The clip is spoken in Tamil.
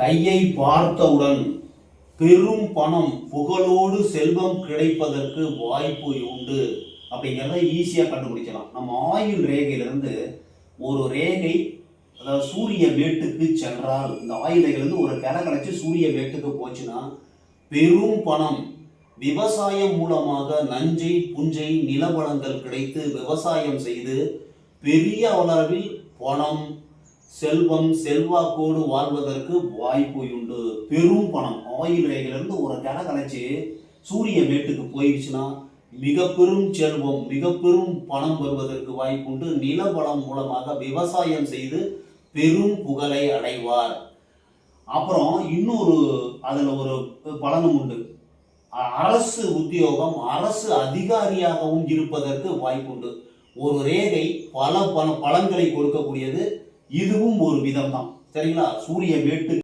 கையை பார்த்தவுடன் பெரும் பணம் புகழோடு செல்வம் கிடைப்பதற்கு வாய்ப்பு உண்டு அப்படிங்கிறத ஈஸியாக கண்டுபிடிக்கலாம். நம்ம ஆயுள் ரேகையிலிருந்து ஒரு ரேகை, அதாவது சூரிய மேட்டுக்கு சென்றால், இந்த ஆயுள் ரேகையிலிருந்து ஒரு கிளை கழிச்சு சூரிய மேட்டுக்கு போச்சுன்னா பெரும் பணம் விவசாயம் மூலமாக நஞ்சை புஞ்சை நிலவளங்கள் கிடைத்து விவசாயம் செய்து பெரிய அளவில் பணம் செல்வம் செல்வாக்கோடு வாழ்வதற்கு வாய்ப்பு உண்டு. பெரும் பணம் ஆயுள் ரேகையிலிருந்து ஒரு கிளை கழிச்சு சூரிய மேட்டுக்கு போயிடுச்சுன்னா மிக பெரும் செல்வம் மிக பெரும் பணம் வருவதற்கு வாய்ப்புண்டு. நிலவளம் மூலமாக விவசாயம் செய்து பெரும் புகழை அடைவார். அப்புறம் இன்னொரு அதில் ஒரு பலனும் உண்டு. அரசு உத்தியோகம், அரசு அதிகாரியாகவும் இருப்பதற்கு வாய்ப்புண்டு. ஒரு ரேகை பல பலன்களை கொடுக்கக்கூடியது, இதுவும் ஒரு விதம் தான். சரிங்களா? சூரிய மேட்டு